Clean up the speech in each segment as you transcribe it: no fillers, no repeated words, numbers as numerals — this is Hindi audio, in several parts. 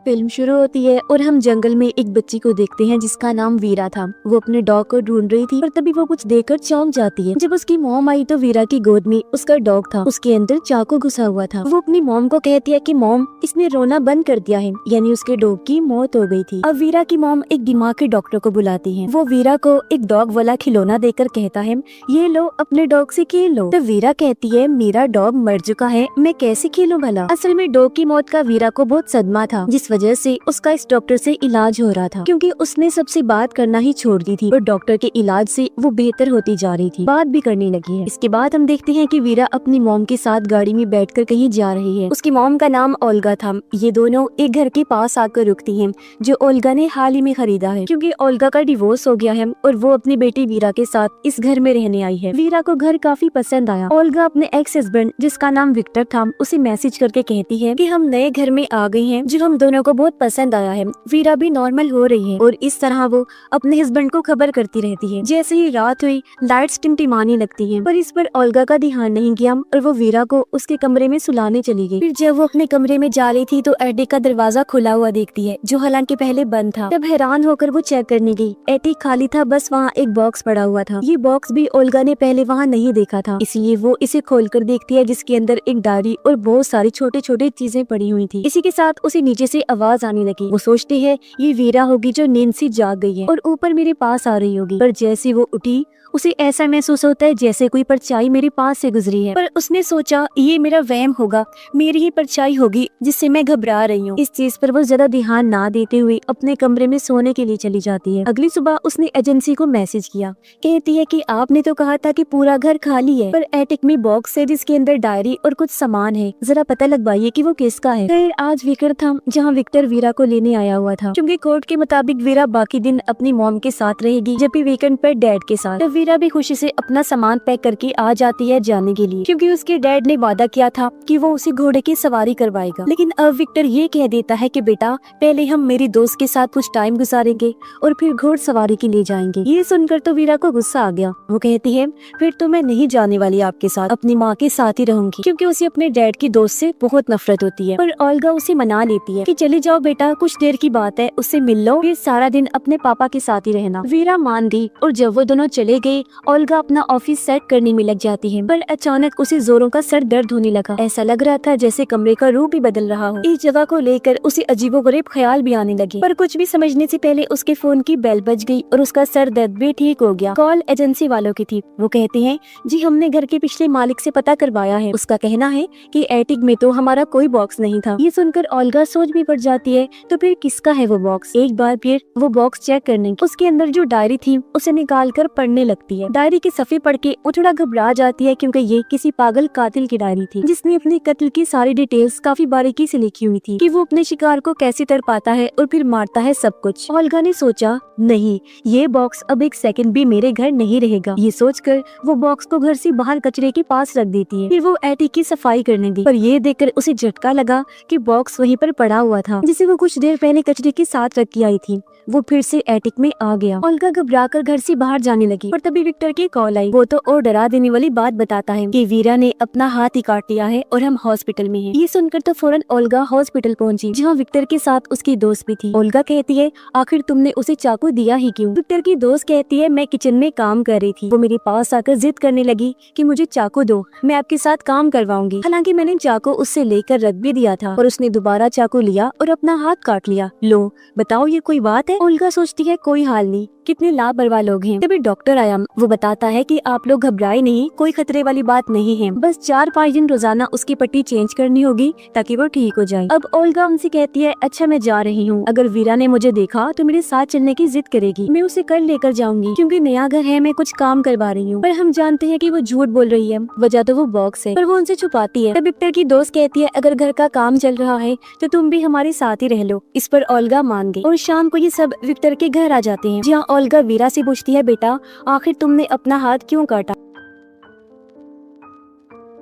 फिल्म शुरू होती है और हम जंगल में एक बच्ची को देखते हैं जिसका नाम वीरा था। वो अपने डॉग को ढूंढ रही थी पर तभी वो कुछ देखकर चौंक जाती है। जब उसकी मॉम आई तो वीरा की गोद में उसका डॉग था, उसके अंदर चाकू घुसा हुआ था। वो अपनी मॉम को कहती है कि मॉम, इसने रोना बंद कर दिया है, यानी उसके डॉग की मौत हो गई थी। अब वीरा की मॉम एक दिमाग के डॉक्टर को बुलाती है। वो वीरा को एक डॉग वाला खिलौना देकर कहता है, ये लो, अपने डॉग से खेल लो। तो वीरा कहती है, मेरा डॉग मर चुका है, मैं कैसे खेलूं भला। असल में डॉग की मौत का वीरा को बहुत सदमा था, जिस वजह से उसका इस डॉक्टर से इलाज हो रहा था, क्योंकि उसने सबसे बात करना ही छोड़ दी थी और डॉक्टर के इलाज से वो बेहतर होती जा रही थी, बात भी करने लगी है। इसके बाद हम देखते हैं कि वीरा अपनी मॉम के साथ गाड़ी में बैठकर कहीं जा रही है। उसकी मॉम का नाम ओल्गा था। ये दोनों एक घर के पास आकर रुकती हैं, जो ओल्गा ने हाल ही में खरीदा है, क्योंकि ओल्गा का डिवोर्स हो गया है और वो अपनी बेटी वीरा के साथ इस घर में रहने आई है। वीरा को घर काफी पसंद आया। ओल्गा अपने एक्स हस्बैंड, जिसका नाम विक्टर था, उसे मैसेज करके कहती है कि हम नए घर में आ गए हैं, जो हम दोनों को बहुत पसंद आया है। वीरा भी नॉर्मल हो रही है और इस तरह वो अपने हस्बैंड को खबर करती रहती है। जैसे ही रात हुई, लाइट्स टिमटिमाने लगती हैं, पर इस पर ओल्गा का ध्यान नहीं गया और वो वीरा को उसके कमरे में सुलाने चली गई। फिर जब वो अपने कमरे में जा रही थी तो एटिक का दरवाजा खुला हुआ देखती है, जो हालांकि पहले बंद था। तब हैरान होकर वो चेक करने गई। एटिक खाली था, बस वहाँ एक बॉक्स पड़ा हुआ था। ये बॉक्स भी ओल्गा ने पहले वहाँ नहीं देखा था, इसलिए वो इसे खोलकर देखती है, जिसके अंदर एक डायरी और बहुत सारी छोटे छोटे चीजें पड़ी हुई थी। इसी के साथ उसे नीचे से आवाज आने लगी। वो सोचती है ये वीरा होगी जो नींद से जाग गई है और ऊपर मेरे पास आ रही होगी, पर जैसे वो उठी उसे ऐसा महसूस होता है जैसे कोई परछाई मेरे पास से गुजरी है। पर उसने सोचा ये मेरा वहम होगा, मेरी ही परछाई होगी जिससे मैं घबरा रही हूँ। इस चीज पर वो ज्यादा ध्यान ना देते हुए अपने कमरे में सोने के लिए चली जाती है। अगली सुबह उसने एजेंसी को मैसेज किया, कहती है कि आपने तो कहा था कि पूरा घर खाली है, पर एटिक में बॉक्स है जिसके अंदर डायरी और कुछ सामान है, जरा पता लगवाइए कि वो किसका है। खैर आज वीकेंड था, जहाँ विक्टर वीरा को लेने आया हुआ था, क्योंकि कोर्ट के मुताबिक वीरा बाकी दिन अपनी मॉम के साथ रहेगी, जबकि वीकेंड पर डैड के साथ। वीरा भी खुशी से अपना सामान पैक करके आ जाती है जाने के लिए, क्योंकि उसके डैड ने वादा किया था कि वो उसे घोड़े की सवारी करवाएगा। लेकिन अब विक्टर ये कह देता है कि बेटा, पहले हम मेरी दोस्त के साथ कुछ टाइम गुजारेंगे और फिर घोड़ सवारी के लिए जाएंगे। ये सुनकर तो वीरा को गुस्सा आ गया। वो कहती है, फिर तो मैं नहीं जाने वाली आपके साथ, अपनी माँ के साथ ही रहूंगी, क्योंकि उसे अपने डैड की दोस्त से बहुत नफरत होती है। पर ओल्गा उसे मना लेती है कि चले जाओ बेटा, कुछ देर की बात है, उससे मिल लो, फिर सारा दिन अपने पापा के साथ ही रहना। वीरा मान दी और जब वो दोनों चले गए, ओल्गा अपना ऑफिस सेट करने में लग जाती है। पर अचानक उसे जोरों का सर दर्द होने लगा। ऐसा लग रहा था जैसे कमरे का रूप ही बदल रहा हो। इस जगह को लेकर उसे अजीबोगरीब ख्याल भी आने लगे, पर कुछ भी समझने से पहले उसके फोन की बेल बज गई और उसका सर दर्द भी ठीक हो गया। कॉल एजेंसी वालों की थी। वो कहते हैं, जी हमने घर के पिछले मालिक से पता करवाया है, उसका कहना है कि एटिक में तो हमारा कोई बॉक्स नहीं था। ये सुनकर ओल्गा सोच भी पड़ जाती है, तो फिर किसका है वो बॉक्स। एक बार फिर वो बॉक्स चेक करने, उसके अंदर जो डायरी थी उसे निकाल कर पढ़ने लगती है। डायरी के सफ़े पढ़ के वो थोड़ा घबरा जाती है, क्योंकि ये किसी पागल कातिल की डायरी थी, जिसने अपने कत्ल की सारी डिटेल्स काफी बारीकी से लिखी हुई थी, कि वो अपने शिकार को कैसे तड़पाता है और फिर मारता है सब कुछ। ओल्गा ने सोचा, नहीं, ये बॉक्स अब एक सेकंड भी मेरे घर नहीं रहेगा। ये सोचकर वो बॉक्स को घर से बाहर कचरे के पास रख देती है। फिर वो एटिक की सफाई करने गई, पर ये देखकर उसे झटका लगा कि बॉक्स वहीं पर पड़ा हुआ था, जिसे वो कुछ देर पहले कचरे के साथ रख के आई थी। वो फिर से एटिक में आ गया। ओल्गा घबराकर घर से बाहर जाने लगी, पर तभी विक्टर की कॉल आई। वो तो और डरा देने वाली बात बताता है कि वीरा ने अपना हाथ ही काट लिया है और हम हॉस्पिटल में हैं। ये सुनकर तो फौरन ओल्गा हॉस्पिटल पहुंची, जहां विक्टर के साथ उसकी दोस्त भी थी। ओल्गा कहती है, आखिर तुमने उसे चाकू दिया ही क्यों? विक्टर की दोस्त कहती है, मैं किचन में काम कर रही थी, वो मेरे पास आकर जिद करने लगी कि मुझे चाकू दो, मैं आपके साथ काम करवाऊंगी। हालांकि मैंने चाकू उससे लेकर रख भी दिया था, और उसने दोबारा चाकू लिया और अपना हाथ काट लिया। लो बताओ, ये कोई बात है? ओल्गा सोचती है, कोई हाल नहीं, कितने लापरवाह लोग हैं। तभी डॉक्टर आया। वो बताता है कि आप लोग घबराए नहीं, कोई खतरे वाली बात नहीं है, बस 4-5 दिन रोजाना उसकी पट्टी चेंज करनी होगी ताकि वो ठीक हो जाए। अब ओल्गा उनसे कहती है, अच्छा मैं जा रही हूँ, अगर वीरा ने मुझे देखा तो मेरे साथ चलने की जिद करेगी, मैं उसे कल लेकर जाऊंगी, क्योंकि नया घर है, मैं कुछ काम करवा रही हूँ। पर हम जानते हैं कि वो झूठ बोल रही है, वजह तो वो बॉक्स है, पर वो उनसे छुपाती है। तब विक्टर की दोस्त कहती है, अगर घर का काम चल रहा है तो तुम भी हमारे साथ ही रह लो। इस पर ओल्गा मान गई और शाम को ये सब विक्टर के घर आ जाते हैं, जहाँ ओल्गा वीरा से पूछती है, बेटा आखिर तुमने अपना हाथ क्यों काटा?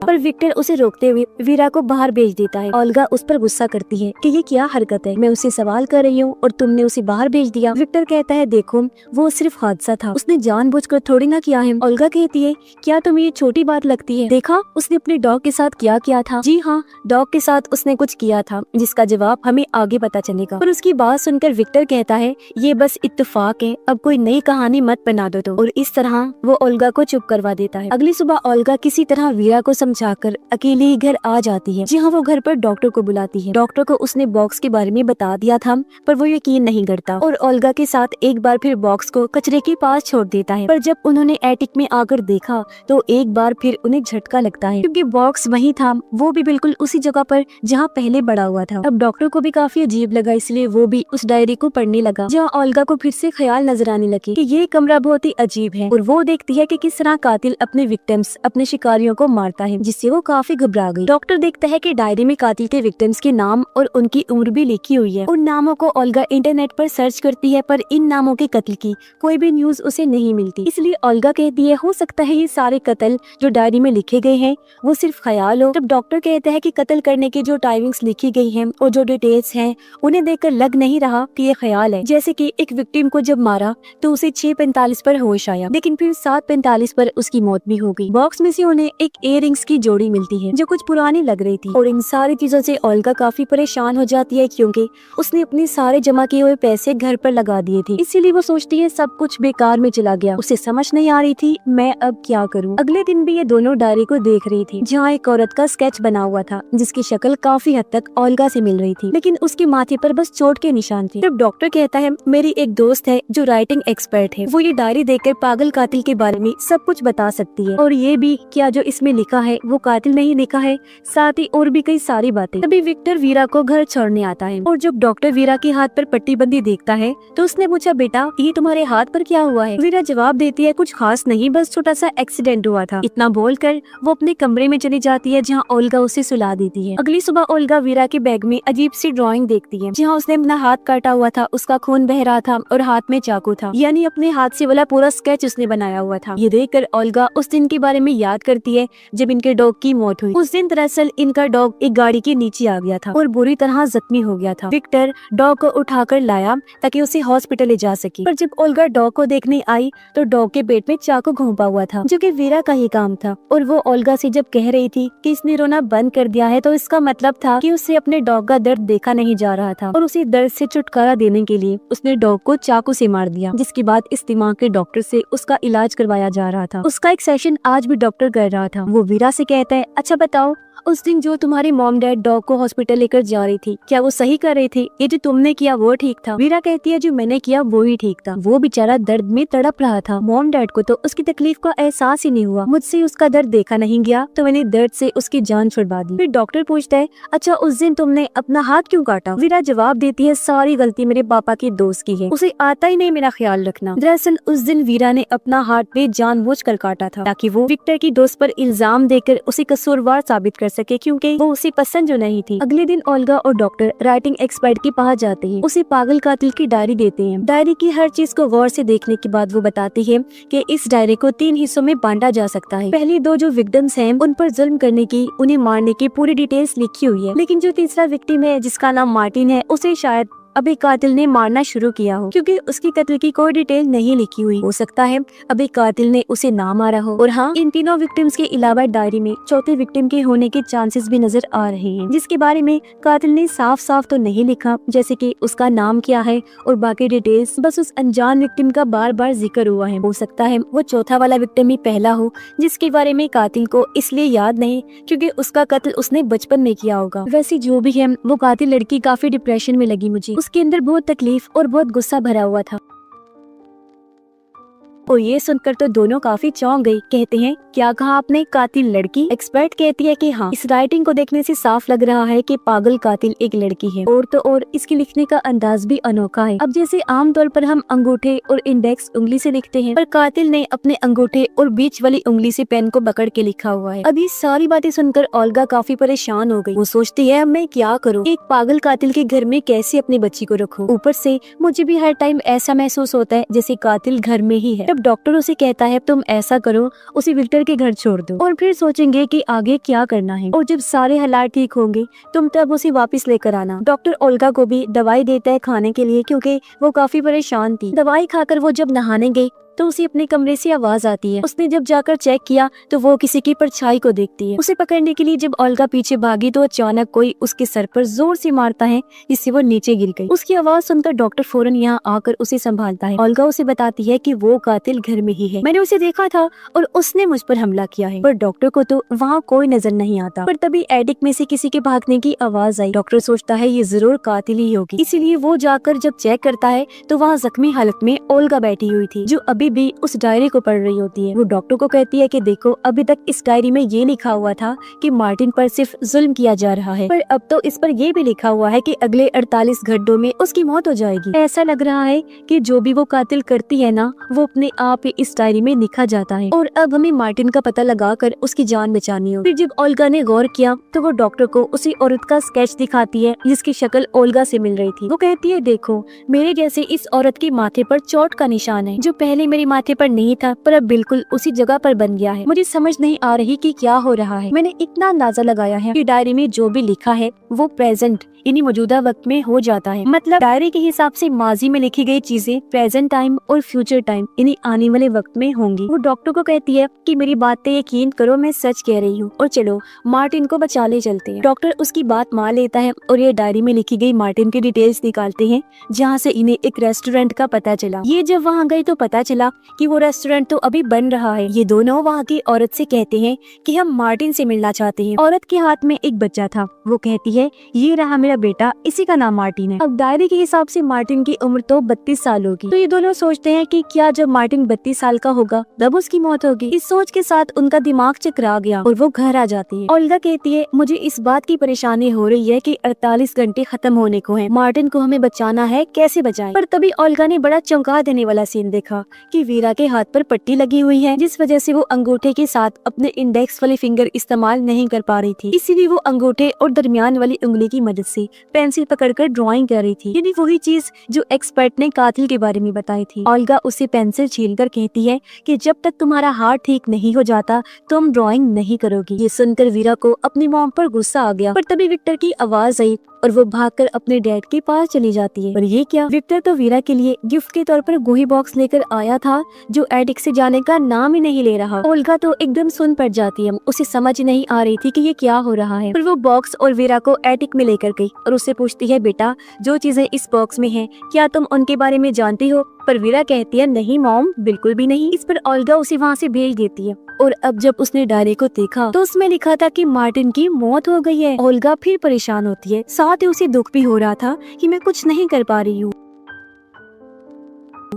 पर विक्टर उसे रोकते हुए वीरा को बाहर भेज देता है। ओल्गा उस पर गुस्सा करती है कि ये क्या हरकत है, मैं उसे सवाल कर रही हूँ और तुमने उसे बाहर भेज दिया। विक्टर कहता है देखो वो सिर्फ हादसा था, उसने जानबूझकर थोड़ी ना किया है। ओल्गा कहती है क्या तुम्हें ये छोटी बात लगती है, देखा उसने अपने डॉग के साथ क्या किया था। जी हाँ, डॉग के साथ उसने कुछ किया था जिसका जवाब हमें आगे पता चलेगा। पर उसकी बात सुनकर विक्टर कहता है ये बस इत्तेफाक है, अब कोई नई कहानी मत बना दो। और इस तरह वो ओल्गा को चुप करवा देता है। अगली सुबह ओल्गा किसी तरह वीरा को समझाकर अकेले ही घर आ जाती है। जी हाँ, वो घर पर डॉक्टर को बुलाती है। डॉक्टर को उसने बॉक्स के बारे में बता दिया था पर वो यकीन नहीं करता और ओल्गा के साथ एक बार फिर बॉक्स को कचरे के पास छोड़ देता है। पर जब उन्होंने एटिक में आकर देखा तो एक बार फिर उन्हें झटका लगता है क्योंकि बॉक्स वही था, वो भी बिल्कुल उसी जगह पर जहाँ पहले पड़ा हुआ था। अब डॉक्टर को भी काफी अजीब लगा, इसलिए वो भी उस डायरी को पढ़ने लगा जहाँ ओल्गा को फिर से ख्याल नजर आने लगे कि ये कमरा बहुत ही अजीब है। और वो देखती है कि किस तरह कातिल अपने विक्टिम्स, अपने शिकारियों को मारता है, जिससे वो काफी घबरा गई। डॉक्टर देखता है कि डायरी में कातिल के विक्टिम्स के नाम और उनकी उम्र भी लिखी हुई है। उन नामों को ओल्गा इंटरनेट पर सर्च करती है पर इन नामों के कत्ल की कोई भी न्यूज उसे नहीं मिलती। इसलिए ओल्गा कहती है हो सकता है ये सारे कत्ल जो डायरी में लिखे गए हैं वो सिर्फ ख्याल हो। तब डॉक्टर कहता है कि कत्ल करने की जो टाइमिंग्स लिखी गई हैं और जो डिटेल्स हैं उन्हें देखकर लग नहीं रहा कि ये ख्याल है। जैसे कि एक विक्टिम को जब मारा तो उसे 6:45 पर होश आया, लेकिन फिर 7:45 पर उसकी मौत भी हो गई। बॉक्स में से उन्हें एक इयररिंग्स की जोड़ी मिलती है जो कुछ पुरानी लग रही थी। और इन सारी चीजों से ओल्गा काफी परेशान हो जाती है क्योंकि उसने अपने सारे जमा किए हुए पैसे घर पर लगा दिए थे। इसीलिए वो सोचती है सब कुछ बेकार में चला गया। उसे समझ नहीं आ रही थी मैं अब क्या करूं। अगले दिन भी ये दोनों डायरी को देख रही थी जहाँ एक औरत का स्केच बना हुआ था जिसकी शक्ल काफी हद तक ओल्गा से मिल रही थी, लेकिन उसके माथे पर बस चोट के निशान थे। तब डॉक्टर कहता है मेरी एक दोस्त है जो राइटिंग एक्सपर्ट है, वो ये डायरी देखकर पागल कातिल के बारे में सब कुछ बता सकती है और ये भी क्या जो इसमें लिखा है वो कातिल नहीं लिखा है, साथ ही और भी कई सारी बातें। तभी विक्टर वीरा को घर छोड़ने आता है और जब डॉक्टर वीरा के हाथ पर पट्टीबंदी देखता है तो उसने पूछा बेटा ये तुम्हारे हाथ पर क्या हुआ है। वीरा जवाब देती है कुछ खास नहीं, बस छोटा सा एक्सीडेंट हुआ था। इतना बोलकर वो अपने कमरे में चली जाती है जहाँ ओल्गा उसे सुला देती है। अगली सुबह ओल्गा वीरा के बैग में अजीब सी ड्राइंग देखती है जहाँ उसने अपना हाथ काटा हुआ था, उसका खून बह रहा था और हाथ में चाकू था, यानी अपने हाथ से वाला पूरा स्केच उसने बनाया हुआ था। ये देखकर ओल्गा उस दिन के बारे में याद करती है जब इनके डॉग की मौत हुई। उस दिन दरअसल इनका डॉग एक गाड़ी के नीचे आ गया था और बुरी तरह जख्मी हो गया था। विक्टर डॉग को उठाकर लाया ताकि उसे हॉस्पिटल ले जा सके, पर जब ओल्गा डॉग को देखने आई तो डॉग के पेट में चाकू घोंपा हुआ था जो कि वीरा का ही काम था। और वो ओल्गा से जब कह रही थी कि इसने रोना बंद कर दिया है तो इसका मतलब था कि उसे अपने डॉग का दर्द देखा नहीं जा रहा था और उसे दर्द से छुटकारा देने के लिए उसने डॉग को चाकू से मार दिया, जिसके बाद इस दिमाग के डॉक्टर से उसका इलाज करवाया जा रहा था। उसका एक सेशन आज भी डॉक्टर कर रहा था। वो वीरा से कहता है अच्छा बताओ उस दिन जो तुम्हारी मॉम डैड डॉग को हॉस्पिटल लेकर जा रही थी क्या वो सही कर रहे थे, ये जो तुमने किया वो ठीक था। वीरा कहती है जो मैंने किया वो ही ठीक था, वो बेचारा दर्द में तड़प रहा था। मॉम डैड को तो उसकी तकलीफ का एहसास ही नहीं हुआ, मुझसे उसका दर्द देखा नहीं गया तो मैंने दर्द से उसकी जान छुड़वा दी। फिर डॉक्टर पूछता है अच्छा उस दिन तुमने अपना हाथ क्यों काटा। वीरा जवाब देती है सारी गलती मेरे पापा के दोस्त की है, उसे आता ही नहीं मेरा ख्याल रखना। दरअसल उस दिन वीरा ने अपना हाथ बेजानबूझकर काटा था ताकि वो विक्टर की दोस्त पर इल्जाम देकर उसे कसूरवार साबित कर सके क्योंकि वो उसे पसंद जो नहीं थी। अगले दिन ओल्गा और डॉक्टर राइटिंग एक्सपर्ट के पास जाते हैं, उसे पागल कातिल की डायरी देते हैं। डायरी की हर चीज को गौर से देखने के बाद वो बताती है कि इस डायरी को 3 हिस्सों में बांटा जा सकता है। पहली 2 जो विक्टिम्स हैं उन पर जुल्म करने की, उन्हें मारने की पूरी डिटेल्स लिखी हुई है, लेकिन जो तीसरा विक्टिम है जिसका नाम मार्टिन है उसे शायद अब एक कातिल ने मारना शुरू किया हो क्योंकि उसकी कत्ल की कोई डिटेल नहीं लिखी हुई। हो सकता है अब एक कातिल ने उसे ना मारा हो। और हाँ, इन तीनों विक्टिम्स के अलावा डायरी में चौथे विक्टिम के होने के चांसेस भी नजर आ रहे हैं जिसके बारे में कातिल ने साफ साफ तो नहीं लिखा, जैसे कि उसका नाम क्या है और बाकी डिटेल्स बस उस अनजान विक्टिम का बार बार जिक्र हुआ है। हो सकता है वो चौथा वाला विक्टिम ही पहला हो जिसके बारे में कातिल को इसलिए याद नहीं क्योंकि उसका कत्ल उसने बचपन में किया होगा। वैसे जो भी है वो कातिल लड़की काफी डिप्रेशन में लगी मुझे, उसके अंदर बहुत तकलीफ और बहुत गुस्सा भरा हुआ था। और ये सुनकर तो दोनों काफी चौंक गई। कहते हैं क्या कहा आपने, कातिल लड़की? एक्सपर्ट कहती है कि हाँ, इस राइटिंग को देखने से साफ लग रहा है कि पागल कातिल एक लड़की है। और तो और इसके लिखने का अंदाज भी अनोखा है। अब जैसे आमतौर पर हम अंगूठे और इंडेक्स उंगली से लिखते हैं, पर कातिल ने अपने अंगूठे और बीच वाली उंगली से पेन को पकड़ के लिखा हुआ है। अब ये सारी बातें सुनकर ओल्गा काफी परेशान हो गई। वो सोचती है अब मैं क्या करूँ, एक पागल कातिल के घर में कैसे अपनी बच्ची को रखूँ। ऊपर से मुझे भी हर टाइम ऐसा महसूस होता है जैसे कातिल घर में ही है। जब डॉक्टर उसे कहता है तुम ऐसा करो, उसे विक्टर के घर छोड़ दो और फिर सोचेंगे कि आगे क्या करना है, और जब सारे हालात ठीक होंगे तुम तब उसे वापस लेकर आना। डॉक्टर ओल्गा को भी दवाई देता है खाने के लिए, क्योंकि वो काफी परेशान थी। दवाई खाकर वो जब नहाने गई तो उसे अपने कमरे से आवाज आती है। उसने जब जाकर चेक किया तो वो किसी की परछाई को देखती है। उसे पकड़ने के लिए जब ओल्गा पीछे भागी तो अचानक कोई उसके सर पर जोर से मारता है, जिससे वो नीचे गिर गई। उसकी आवाज सुनकर डॉक्टर फौरन यहाँ आकर उसे संभालता है। ओल्गा उसे बताती है कि वो कातिल घर में ही है, मैंने उसे देखा था और उसने मुझ पर हमला किया है। पर डॉक्टर को तो वहाँ कोई नजर नहीं आता। पर तभी एटिक में से किसी के भागने की आवाज आई। डॉक्टर सोचता है ये जरूर कातिल ही होगी, इसीलिए वो जाकर जब चेक करता है तो वहाँ जख्मी हालत में ओल्गा बैठी हुई थी, जो अभी भी उस डायरी को पढ़ रही होती है। वो डॉक्टर को कहती है कि देखो, अभी तक इस डायरी में ये लिखा हुआ था कि मार्टिन पर सिर्फ जुल्म किया जा रहा है, पर अब तो इस पर ये भी लिखा हुआ है कि अगले 48 घंटों में उसकी मौत हो जाएगी। ऐसा लग रहा है कि जो भी वो कातिल करती है ना, वो अपने आप ही इस डायरी में लिखा जाता है, और अब हमें मार्टिन का पता लगाकर उसकी जान बचानी हो। फिर जब ओल्गा ने गौर किया तो वो डॉक्टर को उसी औरत का स्केच दिखाती है जिसकी शक्ल ओल्गा से मिल रही थी। वो कहती है देखो, मेरे जैसे इस औरत के माथे पर चोट का निशान है, जो पहले मेरे माथे पर नहीं था पर अब बिल्कुल उसी जगह पर बन गया है। मुझे समझ नहीं आ रही कि क्या हो रहा है। मैंने इतना अंदाजा लगाया है कि डायरी में जो भी लिखा है वो प्रेजेंट यानी मौजूदा वक्त में हो जाता है। मतलब डायरी के हिसाब से माजी में लिखी गई चीजें प्रेजेंट टाइम और फ्यूचर टाइम यानी आने वाले वक्त में होंगी। वो डॉक्टर को कहती है कि मेरी बात पे यकीन करो, मैं सच कह रही हूँ, और चलो मार्टिन को बचा ले चलते हैं। डॉक्टर उसकी बात मान लेता है और ये डायरी में लिखी गई मार्टिन की डिटेल्स निकालते हैं, जहाँ से इन्हें एक रेस्टोरेंट का पता चला। ये जब वहाँ गए तो पता चला कि वो रेस्टोरेंट तो अभी बन रहा है। ये दोनों वहाँ की औरत से कहते हैं कि हम मार्टिन से मिलना चाहते हैं। औरत के हाथ में एक बच्चा था। वो कहती है ये रहा मेरा बेटा, इसी का नाम मार्टिन है। अब डायरी के हिसाब से मार्टिन की उम्र तो 32 साल होगी। तो ये दोनों सोचते हैं कि क्या जब मार्टिन 32 साल का होगा तब उसकी मौत होगी। इस सोच के साथ उनका दिमाग चकरा गया और वो घर आ जाती है। ओल्गा कहती है मुझे इस बात की परेशानी हो रही है कि 48 घंटे खत्म होने को हैं। मार्टिन को हमें बचाना है, कैसे बचाएं? पर तभी ओल्गा ने बड़ा चौंका देने वाला सीन देखा कि वीरा के हाथ पर पट्टी लगी हुई है, जिस वजह से वो अंगूठे के साथ अपने इंडेक्स वाली फिंगर इस्तेमाल नहीं कर पा रही थी। इसीलिए वो अंगूठे और दरमियान वाली उंगली की मदद से पेंसिल पकड़कर ड्राइंग कर रही थी, यानी वही चीज जो एक्सपर्ट ने कातिल के बारे में बताई थी। ओल्गा उसे पेंसिल छीनकर कहती है कि जब तक तुम्हारा हाथ ठीक नहीं हो जाता तुम ड्राइंग नहीं करोगी। ये सुनकर वीरा को अपनी मॉम पर गुस्सा आ गया। पर तभी विक्टर की आवाज आई और वो भागकर अपने डैड के पास चली जाती है। और ये क्या, विक्टर तो वीरा के लिए गिफ्ट के तौर पर गोही बॉक्स लेकर आया था, जो एटिक से जाने का नाम ही नहीं ले रहा। ओल्गा तो एकदम सुन पड़ जाती है। उसे समझ नहीं आ रही थी कि ये क्या हो रहा है। पर वो बॉक्स और वीरा को एटिक में लेकर गई और उससे पूछती है बेटा, जो चीजें इस बॉक्स में हैं, क्या तुम उनके बारे में जानती हो? पर वीरा कहती है नहीं मॉम, बिल्कुल भी नहीं। इस पर ओल्गा उसे वहाँ से भेज देती है। और अब जब उसने डायरी को देखा तो उसमें लिखा था कि मार्टिन की मौत हो गई है। ओल्गा फिर परेशान होती है, साथ ही उसे दुख भी हो रहा था कि मैं कुछ नहीं कर पा रही हूँ।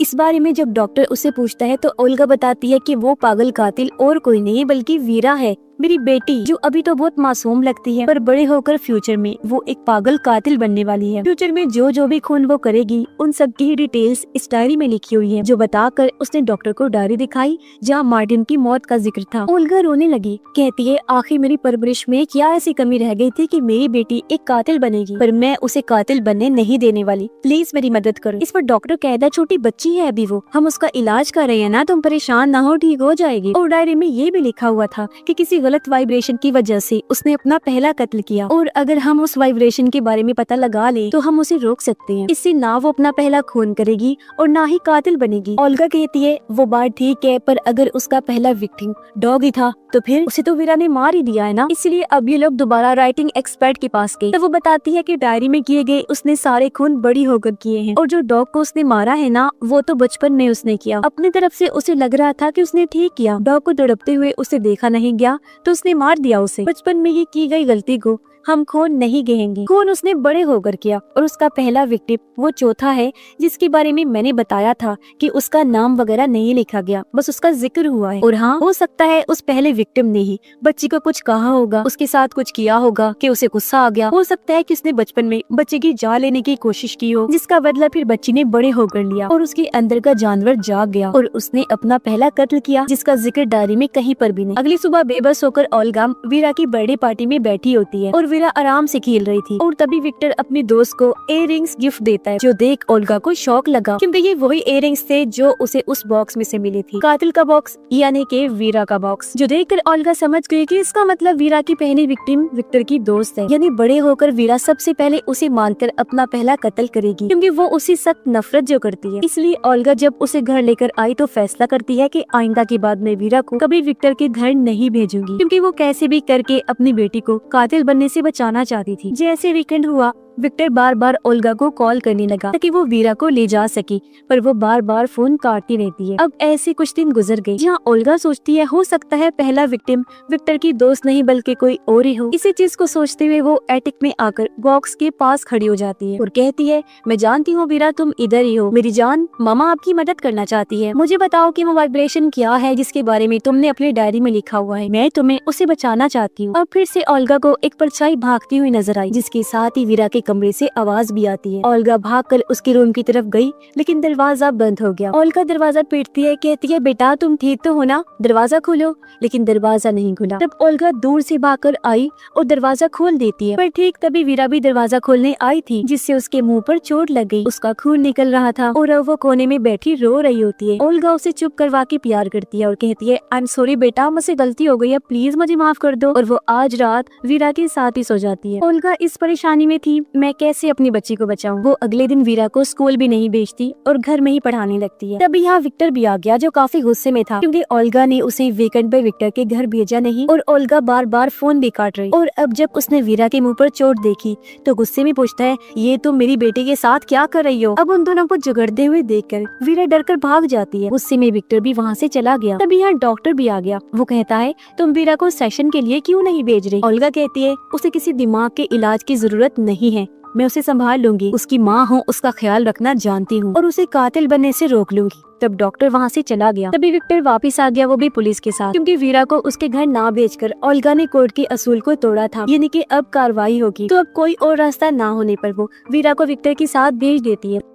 इस बारे में जब डॉक्टर उससे पूछता है तो ओल्गा बताती है कि वो पागल कातिल और कोई नहीं बल्कि वीरा है, मेरी बेटी, जो अभी तो बहुत मासूम लगती है पर बड़े होकर फ्यूचर में वो एक पागल कातिल बनने वाली है। फ्यूचर में जो भी खून वो करेगी उन सब की डिटेल्स इस डायरी में लिखी हुई है, जो बताकर उसने डॉक्टर को डायरी दिखाई जहाँ मार्टिन की मौत का जिक्र था। ओल्गा रोने लगी, कहती है आखिर मेरी परवरिश में क्या ऐसी कमी रह गई थी कि मेरी बेटी एक कातिल बनेगी, पर मैं उसे कातिल बनने नहीं देने वाली, प्लीज मेरी मदद करो। इस पर डॉक्टर कहता है छोटी बच्ची है अभी वो, हम उसका इलाज कर रहे हैं ना, तुम परेशान ना हो, ठीक हो जाएगी। और डायरी में ये भी लिखा हुआ था कि किसी गलत वाइब्रेशन की वजह से उसने अपना पहला कत्ल किया, और अगर हम उस वाइब्रेशन के बारे में पता लगा ले तो हम उसे रोक सकते हैं। इससे ना वो अपना पहला खून करेगी और ना ही कातिल बनेगी। ओल्गा कहती है वो बात ठीक है, पर अगर उसका पहला विक्टिम डॉग ही था तो फिर उसे तो वीरा ने मार ही दिया है ना। इसलिए अब ये लोग दोबारा राइटिंग एक्सपर्ट के पास गए तो वो बताती है कि डायरी में किए गए उसने सारे खून बड़ी होकर किए हैं, और जो डॉग को उसने मारा है ना वो तो बचपन में उसने किया। अपनी तरफ से उसे लग रहा था कि उसने ठीक किया, डॉग को तड़पते हुए उसे देखा नहीं गया तो उसने मार दिया उसे। बचपन में ये की गई गलती को हम खून नहीं कहेंगे, खून उसने बड़े होकर किया। और उसका पहला विक्टिम वो चौथा है जिसके बारे में मैंने बताया था कि उसका नाम वगैरह नहीं लिखा गया, बस उसका जिक्र हुआ है। और हाँ, हो सकता है उस पहले विक्टिम ने ही बच्ची को कुछ कहा होगा, उसके साथ कुछ किया होगा कि उसे गुस्सा आ गया। हो सकता है कि उसने बचपन में बच्चे की जान लेने की कोशिश की हो, जिसका बदला फिर बच्ची ने बड़े होकर लिया और उसके अंदर का जानवर जाग गया और उसने अपना पहला कत्ल किया, जिसका जिक्र डायरी में कहीं पर भी नहीं। अगली सुबह बेबस होकर ओल्गा वीरा की बर्थडे पार्टी में बैठी होती है और वीरा आराम से खेल रही थी और तभी विक्टर अपने दोस्त को इयररिंग्स गिफ्ट देता है, जो देख ओल्गा को शौक लगा क्योंकि ये वही इयररिंग्स थे जो उसे उस बॉक्स में से मिली थी, कातिल का बॉक्स यानी कि वीरा का बॉक्स, जो देखकर ओल्गा समझ गई कि इसका मतलब वीरा की पहली विक्टिम विक्टर की दोस्त है, यानी बड़े होकर वीरा सबसे पहले उसे मानकर अपना पहला कत्ल करेगी क्योंकि वो उसी सख्त नफरत जो करती है। इसलिए ओल्गा जब उसे घर लेकर आई तो फैसला करती है कि आइंदा के बाद मैं वीरा को कभी विक्टर के घर नहीं भेजूंगी, क्योंकि वो कैसे भी करके अपनी बेटी को कातिल बनने से बचाना चाहती थी। जैसे वीकेंड हुआ, विक्टर बार बार ओल्गा को कॉल करने लगा ताकि वो वीरा को ले जा सके, पर वो बार बार फोन काटती रहती है। अब ऐसे कुछ दिन गुजर गए जहाँ ओल्गा सोचती है हो सकता है पहला विक्टिम विक्टर की दोस्त नहीं बल्कि कोई और ही हो। इसी चीज को सोचते हुए वो एटिक में आकर बॉक्स के पास खड़ी हो जाती है और कहती है, मैं जानती हूँ वीरा तुम इधर ही हो, मेरी जान मामा आपकी मदद करना चाहती है, मुझे बताओ कि वो वाइब्रेशन क्या है जिसके बारे में तुमने अपनी डायरी में लिखा हुआ है, मैं तुम्हें उसे बचाना चाहती हूँ। अब फिर से ओल्गा को एक परछाई भागती हुई नजर आई, जिसके साथ ही वीरा के कमरे से आवाज भी आती है। ओल्गा भागकर उसके रूम की तरफ गई, लेकिन दरवाजा बंद हो गया। ओल्गा दरवाजा पीटती है, कहती है बेटा तुम ठीक तो हो ना, दरवाजा खोलो, लेकिन दरवाजा नहीं खुला। तब ओल्गा दूर से भागकर आई और दरवाजा खोल देती है, पर ठीक तभी वीरा भी दरवाजा खोलने आई थी, जिससे उसके मुंह पर चोट लग गई, उसका खून निकल रहा था और अब वो कोने में बैठी रो रही होती है। ओल्गा उसे चुप करवा के प्यार करती है और कहती है, आई एम सॉरी बेटा, मुझसे गलती हो गई है, प्लीज मुझे माफ कर दो। और वो आज रात वीरा के साथ ही सो जाती है। ओल्गा इस परेशानी में थी, मैं कैसे अपनी बच्ची को बचाऊं। वो अगले दिन वीरा को स्कूल भी नहीं भेजती और घर में ही पढ़ाने लगती है। तभी यहाँ विक्टर भी आ गया, जो काफी गुस्से में था क्योंकि ओल्गा ने उसे वीकेंड पे विक्टर के घर भेजा नहीं और ओल्गा बार बार फोन भी काट रही। और अब जब उसने वीरा के मुंह पर चोट देखी तो गुस्से में पूछता है, ये तुम मेरी बेटी के साथ क्या कर रही हो। अब उन दोनों को झगड़ते हुए देखकर वीरा डरकर भाग जाती है। गुस्से में विक्टर भी वहाँ से चला गया। तभी यहाँ डॉक्टर भी आ गया। वो कहता है, तुम वीरा को सेशन के लिए क्यों नहीं भेज रही। ओल्गा कहती है, उसे किसी दिमाग के इलाज की जरूरत नहीं है, मैं उसे संभाल लूंगी, उसकी माँ हूँ, उसका ख्याल रखना जानती हूँ और उसे कातिल बनने से रोक लूंगी। तब डॉक्टर वहाँ से चला गया। तभी विक्टर वापस आ गया, वो भी पुलिस के साथ, क्योंकि वीरा को उसके घर ना भेजकर ओल्गा ने कोर्ट के असूल को तोड़ा था, यानी कि अब कार्रवाई होगी। तो अब कोई और रास्ता ना होने पर वो वीरा को विक्टर के साथ भेज देती है।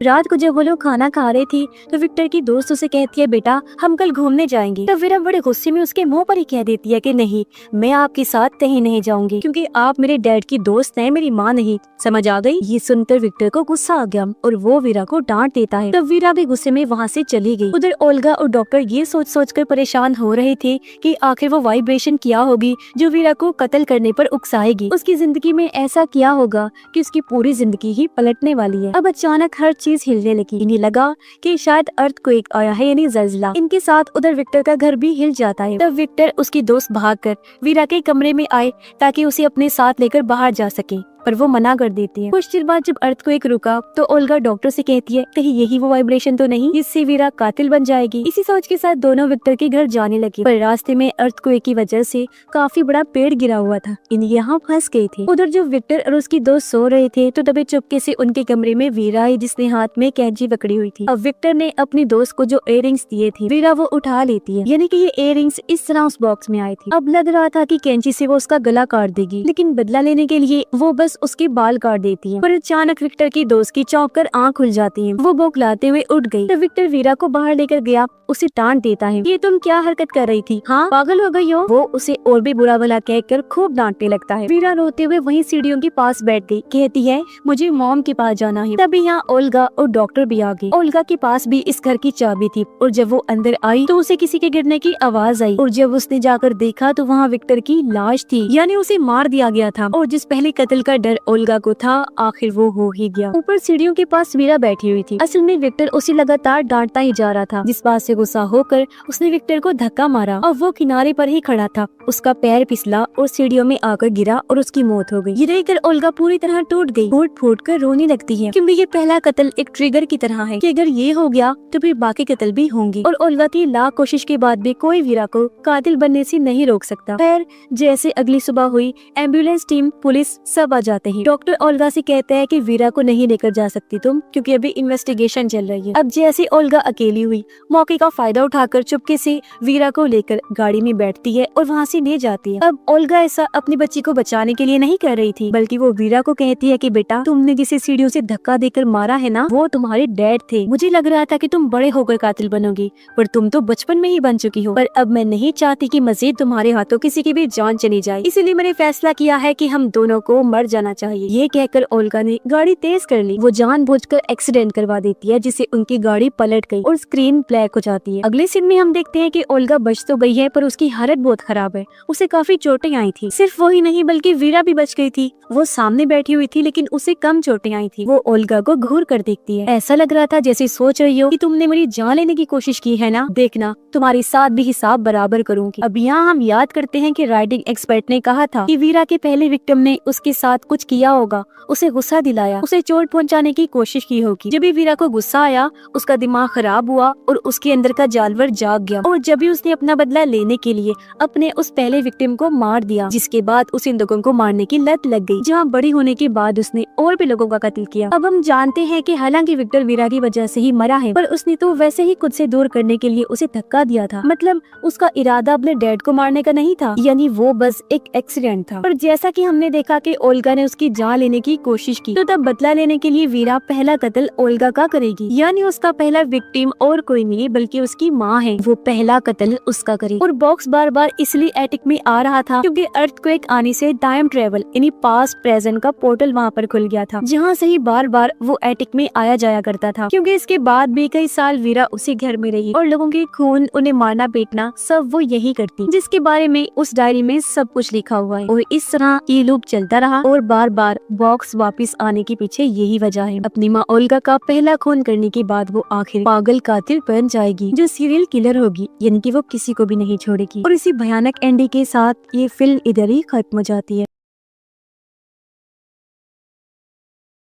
रात को जब वो लोग खाना खा रहे थी तो विक्टर की दोस्त उसे कहती है, बेटा हम कल घूमने जाएंगे। तब वीरा बड़े गुस्से में उसके मुंह पर ही कह देती है कि नहीं, मैं आपके साथ कहीं नहीं जाऊंगी, क्योंकि आप मेरे डैड की दोस्त हैं, मेरी माँ नहीं। समझ आ गई। ये सुनकर विक्टर को गुस्सा आ गया और वो वीरा को डांट देता है। तब वीरा भी गुस्से में वहाँ से चली गई। उधर ओल्गा और डॉक्टर ये सोच सोच कर परेशान हो रहे थे कि आखिर वो वाइब्रेशन क्या होगी जो वीरा को कत्ल करने पर उकसाएगी। उसकी जिंदगी में ऐसा क्या होगा कि उसकी पूरी जिंदगी ही पलटने वाली है। अब अचानक हर चीज हिलने लगी। इन्हें लगा कि शायद अर्थक्वेक आया है, यानी ज़ल्ज़ला। इनके साथ उधर विक्टर का घर भी हिल जाता है। तब विक्टर उसकी दोस्त भागकर वीरा के कमरे में आए ताकि उसे अपने साथ लेकर बाहर जा सके, पर वो मना कर देती है। कुछ देर बाद जब अर्थक्वेक रुका तो ओल्गा डॉक्टर से कहती है, कहीं यही वो वाइब्रेशन तो नहीं जिससे वीरा कातिल बन जाएगी। इसी सोच के साथ दोनों विक्टर के घर जाने लगे, पर रास्ते में अर्थक्वेक की वजह से काफी बड़ा पेड़ गिरा हुआ था। इन यहाँ फंस गए थे। उधर जब विक्टर और उसकी दोस्त सो रहे थे तो तभी चुपके से उनके कमरे में वीरा आई, जिसने हाथ में कैंची पकड़ी हुई थी। अब विक्टर ने अपनी दोस्त को जो इयररिंग्स दिए थे वीरा वो उठा लेती है, यानी कि ये इयररिंग्स इस तरह उस बॉक्स में आए थे। अब लग रहा था कि कैंची से वो उसका गला काट देगी, लेकिन बदला लेने के लिए वो बस उसके बाल काट देती है। पर अचानक विक्टर की दोस्त की चौंक कर आँख खुल जाती है। वो बौखलाते हुए उठ गई। तो विक्टर वीरा को बाहर लेकर गया, उसे डांट देता है, ये तुम क्या हरकत कर रही थी, हाँ पागल हो गई हो। वो उसे और भी बुरा भला कहकर खूब डांटने लगता है। वीरा रोते हुए वहीं सीढ़ियों के पास बैठ गई, कहती है मुझे मॉम के पास जाना है। तभी यहाँ ओल्गा और डॉक्टर भी आ गए। ओल्गा के पास भी इस घर की चाबी थी और जब वो अंदर आई तो उसे किसी के गिरने की आवाज आई और जब उसने जाकर देखा तो वहाँ विक्टर की लाश थी, यानी उसे मार दिया गया था। और जिस पहले कत्ल का डर ओल्गा को था आखिर वो हो ही गया। ऊपर सीढ़ियों के पास वीरा बैठी हुई थी। असल में विक्टर उसे लगातार डांटता ही जा रहा था, जिस बात से गुस्सा होकर उसने विक्टर को धक्का मारा और वो किनारे पर ही खड़ा था। उसका पैर फिसला और सीढ़ियों में आकर गिरा और उसकी मौत हो गई। ये देखकर ओल्गा पूरी तरह टूट गई, फूट फूट कर रोने लगती है, क्योंकि ये पहला कत्ल एक ट्रिगर की तरह है कि अगर ये हो गया तो फिर बाकी कत्ल भी होंगे। और ओल्गा की लाख कोशिश के बाद भी कोई वीरा को कातिल बनने से नहीं रोक सकता। खैर जैसे अगली सुबह हुई, एम्बुलेंस टीम, पुलिस सब आ जाती जाते हैं। डॉक्टर ओल्गा से कहता है कि वीरा को नहीं लेकर जा सकती तुम, क्योंकि अभी इन्वेस्टिगेशन चल रही है। अब जैसे ओल्गा अकेली हुई, मौके का फायदा उठाकर चुपके से वीरा को लेकर गाड़ी में बैठती है और वहाँ से ले जाती है। अब ओल्गा ऐसा अपनी बच्ची को बचाने के लिए नहीं कर रही थी, बल्कि वो वीरा को कहती है कि बेटा, तुमने जिसे सीढ़ियों से धक्का देकर मारा है ना, वो तुम्हारे डैड थे। मुझे लग रहा था कि तुम बड़े होकर कातिल बनोगी, पर तुम तो बचपन में ही बन चुकी हो। पर अब मैं नहीं चाहती कि मजीद तुम्हारे हाथों किसी की भी जान चली जाए, इसीलिए मैंने फैसला किया है कि हम दोनों को मर जाना चाहिए। ये कहकर ओल्गा ने गाड़ी तेज कर ली। वो जानबूझकर एक्सीडेंट करवा देती है, जिससे उनकी गाड़ी पलट गई और स्क्रीन ब्लैक हो जाती है। अगले सीन में हम देखते हैं कि ओल्गा बच तो गई है, पर उसकी हालत बहुत खराब है। उसे काफी चोटें आई थी। सिर्फ वही नहीं बल्कि वीरा भी बच गई थी। वो सामने बैठी हुई थी, लेकिन उसे कम चोटें आई थी। वो ओल्गा को घूर कर देखती है। ऐसा लग रहा था जैसे सोच रही हो कि तुमने मेरी जान लेने की कोशिश की है ना, देखना तुम्हारे साथ भी हिसाब बराबर करूंगी। अब यहाँ हम याद करते हैं कि राइटिंग एक्सपर्ट ने कहा था कि वीरा के पहले विक्टिम ने उसके साथ कुछ किया होगा, उसे गुस्सा दिलाया, उसे चोट पहुंचाने की कोशिश की होगी। जब भी वीरा को गुस्सा आया, उसका दिमाग खराब हुआ और उसके अंदर का जानवर जाग गया, और जब भी उसने अपना बदला लेने के लिए अपने उस पहले विक्टिम को मार दिया, जिसके बाद उसे इन लोगों को मारने की लत लग गई, जहाँ बड़ी होने के बाद उसने और भी लोगों का कत्ल किया। अब हम जानते हैं कि हालांकि विक्टर वीरा की वजह से ही मरा है, पर उसने तो वैसे ही खुद से दूर करने के लिए उसे धक्का दिया था। मतलब उसका इरादा अपने डैड को मारने का नहीं था, यानी वो बस एक एक्सीडेंट था। पर जैसा कि हमने देखा कि ओल्गा ने उसकी जान लेने की कोशिश की, तो तब बदला लेने के लिए वीरा पहला कत्ल ओल्गा का करेगी, यानी उसका पहला विक्टिम और कोई नहीं बल्कि उसकी माँ है। वो पहला कत्ल उसका करेगी। और बॉक्स बार बार इसलिए एटिक में आ रहा था क्योंकि अर्थक्वेक आने से टाइम ट्रेवल यानी पास्ट प्रेजेंट का पोर्टल वहाँ पर खुल गया था, जहाँ से ही बार बार वो एटिक में आया जाया करता था। क्योंकि इसके बाद भी कई साल वीरा उसी घर में रही और लोगों के खून, उन्हें मारना पीटना सब वो यही करती, जिसके बारे में उस डायरी में सब कुछ लिखा हुआ है। और इस तरह ये लूप चलता रहा और बार बार बॉक्स वापस आने के पीछे यही वजह है। अपनी माँ ओल्गा का पहला खून करने के बाद वो आखिर पागल कातिल बन जाएगी, जो सीरियल किलर होगी, यानी कि वो किसी को भी नहीं छोड़ेगी। और इसी भयानक एंडिंग के साथ ये फिल्म इधर ही खत्म हो जाती है।